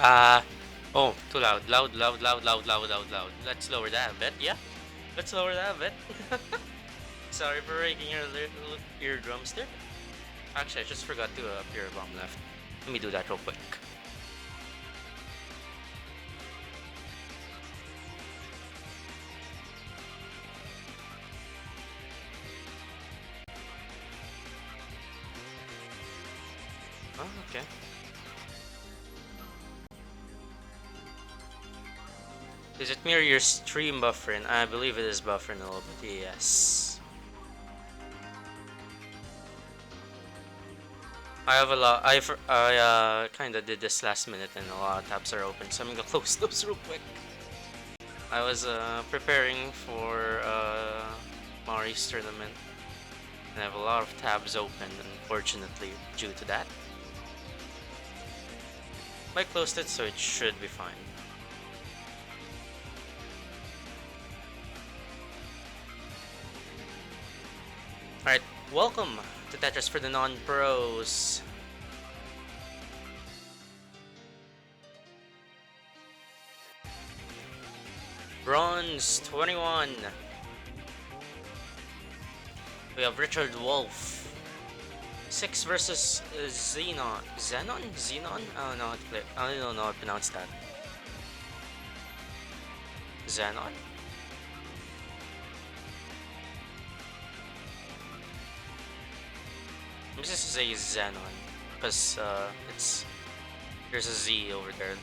Oh, too loud. Loud, loud, loud, loud, loud, loud, loud. Let's lower that a bit, yeah? Let's lower that a bit. Sorry for breaking your little eardrums there. Actually, I just forgot to appear bomb left. Let me do that real quick. Oh, okay. Is it me or your stream buffering? I believe it is buffering a little bit, yes. I have a lot. I kind of did this last minute, and a lot of tabs are open, so I'm gonna close those real quick. I was preparing for Mari's tournament, and I have a lot of tabs open, unfortunately, due to that. I closed it, so it should be fine. Alright, welcome to Tetris for the non-pros. Bronze 21. We have Richard Wolf. 6 versus Xenon. Xenon? I don't know how to pronounce that. Xenon? I'm just say Xenon because there's a Z over there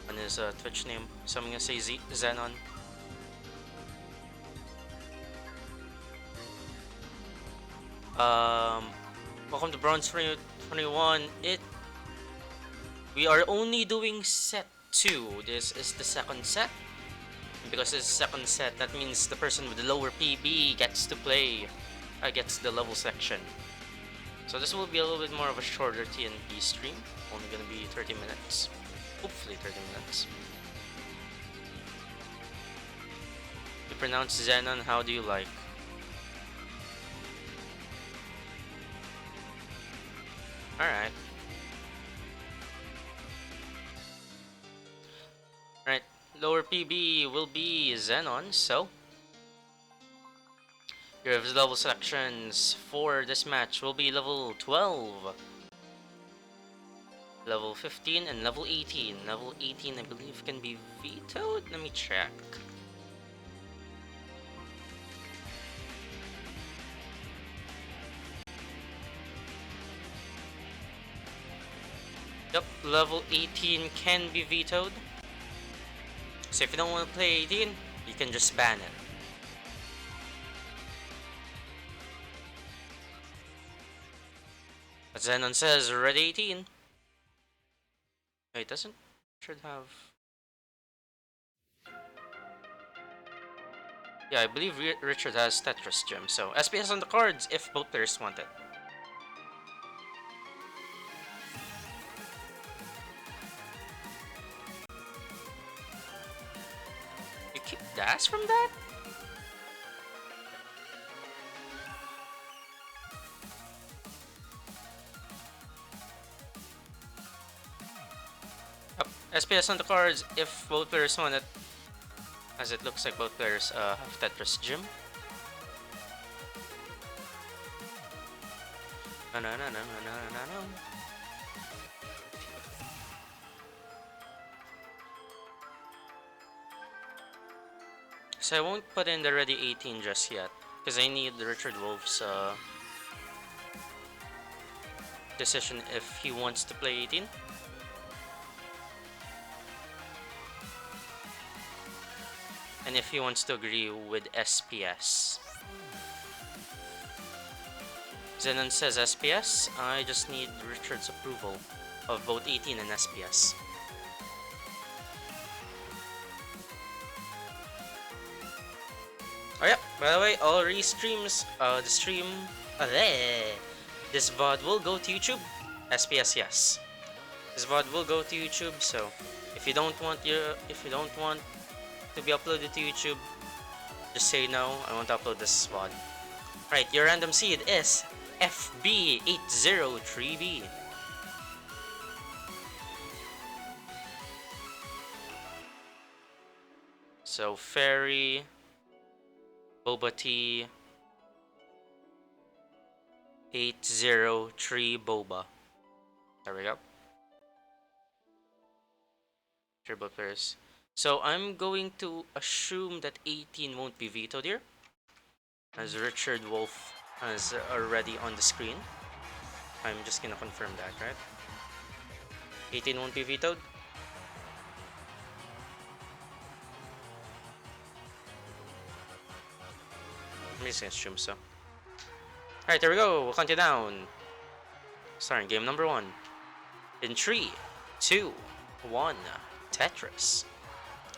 on his Twitch name, so I'm gonna say Xenon. Welcome to Bronze 21. We are only doing set 2. This is the second set. Because it's second set, that means the person with the lower PB gets to play, gets the level section. So this will be a little bit more of a shorter TNP stream. Only gonna be 30 minutes. Hopefully 30 minutes. You pronounce Xenon, how do you like? Alright. Alright, lower PB will be Xenon, so your level sections for this match will be level 12, level 15, and level 18. Level 18, I believe, can be vetoed? Let me check. Yep, level 18 can be vetoed. So if you don't want to play 18, you can just ban it. But Xenon says red 18. Wait, doesn't should have. Yeah, I believe Richard has Tetris Gem, so SPS on the cards if both players want it. You keep dash from that? Yep, SPS on the cards if both players want it. As it looks like both players have Tetris Gym. No. So I won't put in the ready 18 just yet, because I need Richard Wolf's decision if he wants to play 18. And if he wants to agree with SPS. Xenon says SPS, I just need Richard's approval of both 18 and SPS. Oh yeah, by the way, all restreams, this VOD will go to YouTube. SPS yes. This VOD will go to YouTube, so if you don't want to be uploaded to YouTube, just say no, I won't upload this VOD. Right, your random seed is FB803B. So Fairy, Boba Tea, 803 Boba. There we go. Turbo pairs. So I'm going to assume that 18 won't be vetoed here, as Richard Wolf is already on the screen. I'm just gonna confirm that, right? 18 won't be vetoed. I'm just gonna assume so. Alright, there we go. We'll count you down. Starting game number 1. In 3, 2, 1. Tetris.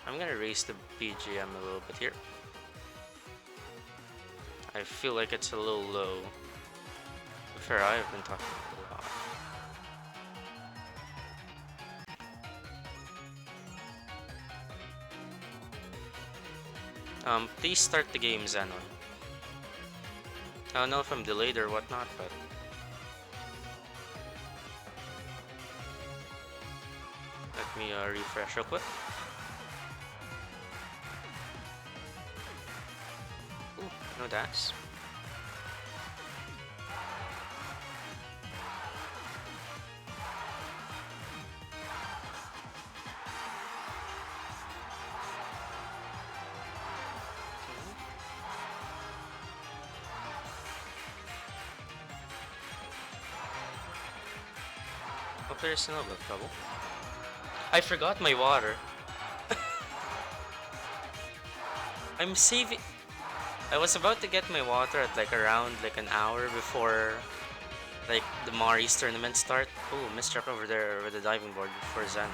I'm gonna raise the BGM a little bit here. I feel like it's a little low. To be fair, I've been talking a lot. Please start the game, Xenon. I don't know if I'm delayed or whatnot, but let me refresh real quick. Ooh, no dash. Hope there's no bit of trouble. I forgot my water. I'm saving. I was about to get my water at like around like an hour before like the Mari's tournament start. Oh, mistruck over there with the diving board for Xenon.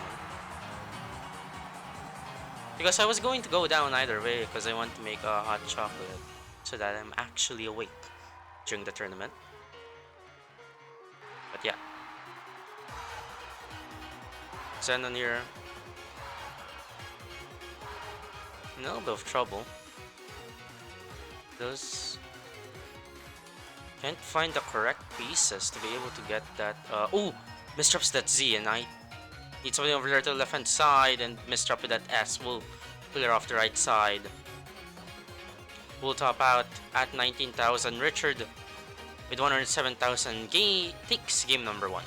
Because I was going to go down either way because I want to make a hot chocolate so that I'm actually awake during the tournament. But yeah. Xenon here. In a little bit of trouble. Can't find the correct pieces to be able to get that. Oh, misdrops that Z, and I need something over there to the left hand side, and misdrop with that S will clear off the right side. We'll top out at 19,000. Richard with 107,000 takes game number 1.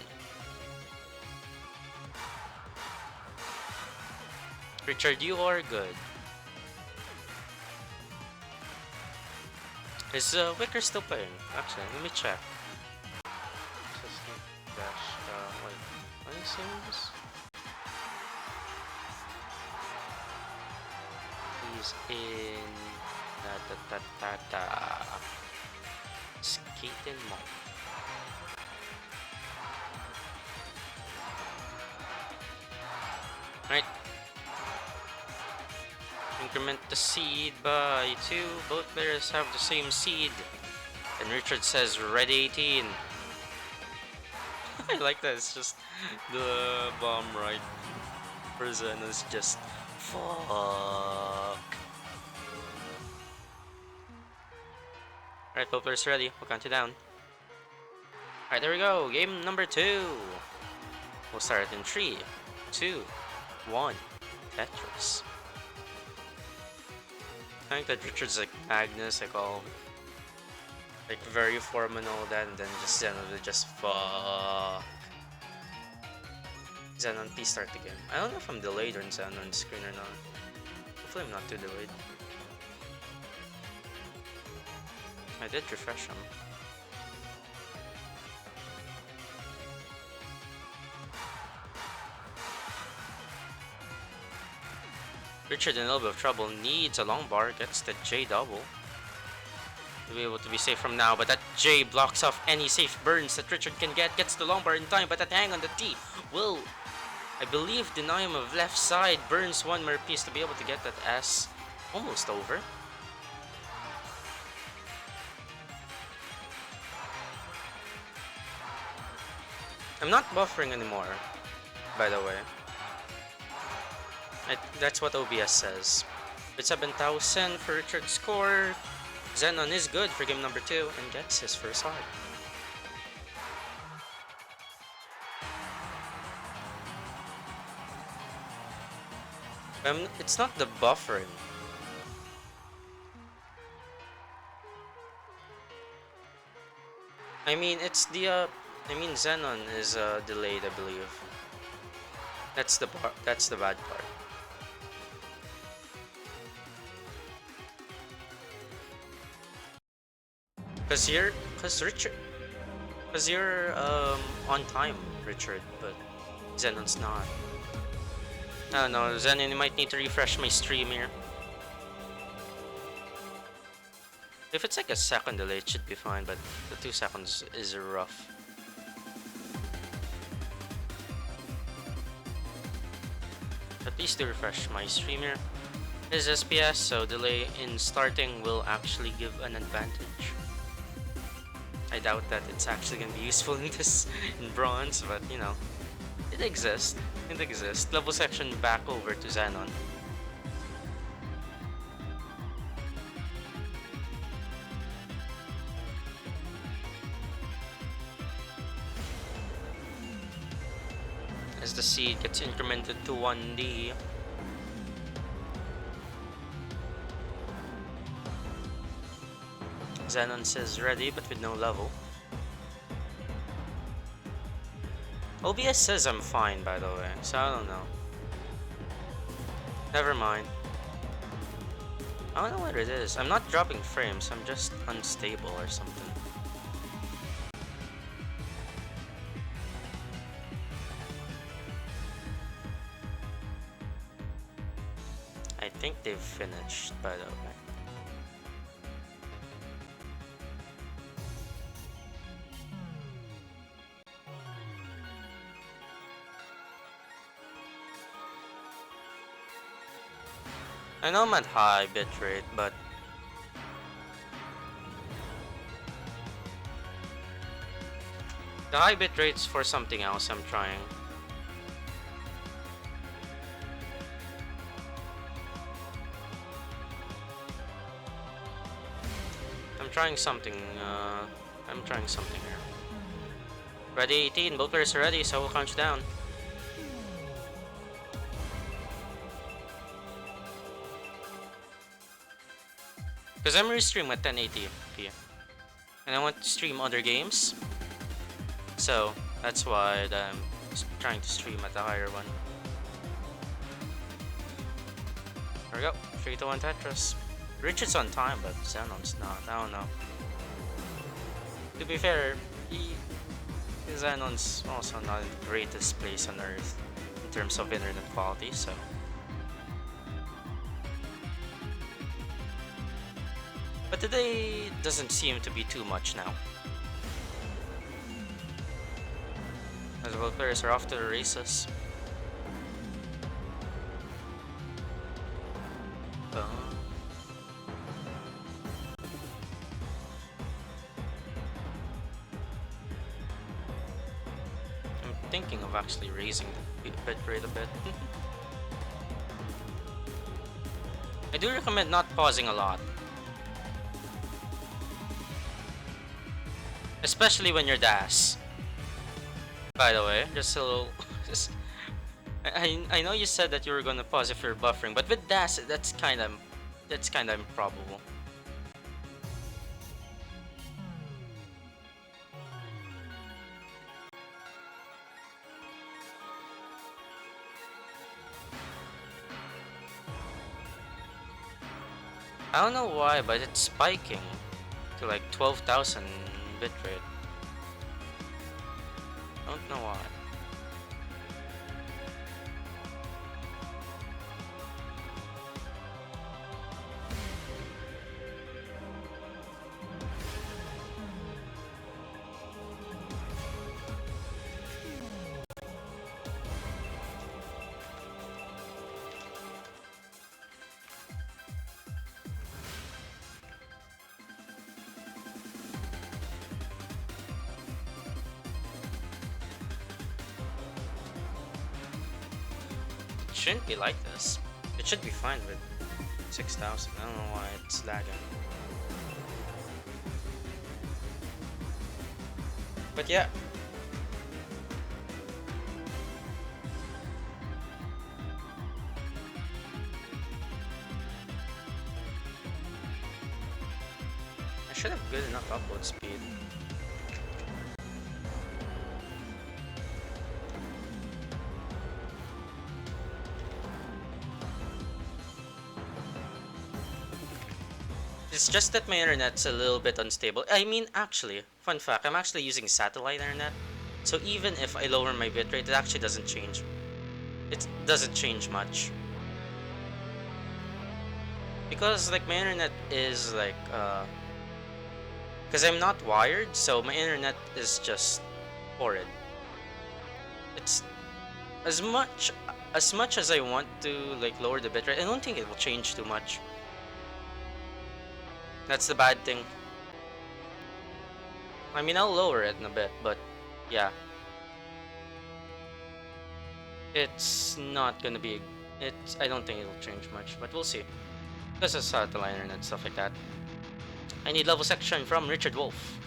Richard, you are good. Is Wicker still playing? Actually, let me check. System dash, wait, what is this? He's in Skating Mall. Alright. Increment the seed by 2. Both players have the same seed. And Richard says ready 18. I like that. It's just the bomb right person is just fuck. Alright, both players ready. We'll count you down. Alright, there we go. Game number 2. We'll start in 3, 2, 1. Tetris. I think that Richard's like Agnes, like all like very formal and all that, and then just Xenon will just fuck. Xenon, please start the game. I don't know if I'm delayed on Xenon's screen or not. Hopefully I'm not too delayed. I did refresh him. Richard in a little bit of trouble, needs a long bar, gets the J double to be able to be safe from now, but that J blocks off any safe burns that Richard can get, gets the long bar in time, but that hang on the T will, I believe, deny him of left side, burns one more piece to be able to get that S almost over. I'm not buffering anymore, by the way. That's what OBS says. With 7,000 for Richard's score, Xenon is good for game number 2 and gets his first heart. It's not the buffering I mean, it's the I mean, Xenon is delayed, I believe. That's the part. That's the bad part. Richard, cause you're on time, Richard, but Xenon's not. I don't know, Xenon, you might need to refresh my stream here. If it's like a second delay, it should be fine, but the 2 seconds is rough. At least to refresh my stream here. This is SPS, so delay in starting will actually give an advantage. I doubt that it's actually gonna be useful in this in bronze, but you know, it exists. It exists. Level section back over to Xenon. As the seed gets incremented to 1D. Xenon says ready, but with no level. OBS says I'm fine, by the way, so I don't know. Never mind. I don't know what it is. I'm not dropping frames, I'm just unstable or something. I think they've finished, by the way. I know I'm at high bitrate, but the high bitrate's for something else I'm trying. I'm trying something here. Ready 18, both players are ready, so we'll count you down. Because I'm restream at 1080p. And I want to stream other games. So that's why I'm trying to stream at a higher one. There we go. 3 to 1 Tetris. Richard's on time, but Xenon's not. I don't know. To be fair, Xenon's also not in the greatest place on earth in terms of internet quality, so. But today doesn't seem to be too much now. As both players are off to the races. I'm thinking of actually raising the bitrate a bit. I do recommend not pausing a lot. Especially when you're DAS. By the way, just a little. I know you said that you were gonna pause if you're buffering, but with DAS, that's kind of improbable. I don't know why, but it's spiking to like 12,000 bitrate. Don't know why. It shouldn't be like this. It should be fine with 6,000. I don't know why it's lagging. But yeah. I should have good enough upload speed. It's just that my internet's a little bit unstable. I mean, actually, fun fact, I'm actually using satellite internet. So even if I lower my bitrate, it actually doesn't change. It doesn't change much. Because like my internet is like because I'm not wired, so my internet is just horrid. It's as much as I want to like lower the bitrate, I don't think it will change too much. That's the bad thing. I mean, I'll lower it in a bit, but yeah, it's not gonna be. It's. I don't think it'll change much, but we'll see. Because of satellite internet stuff like that. I need level section from Richard Wolf.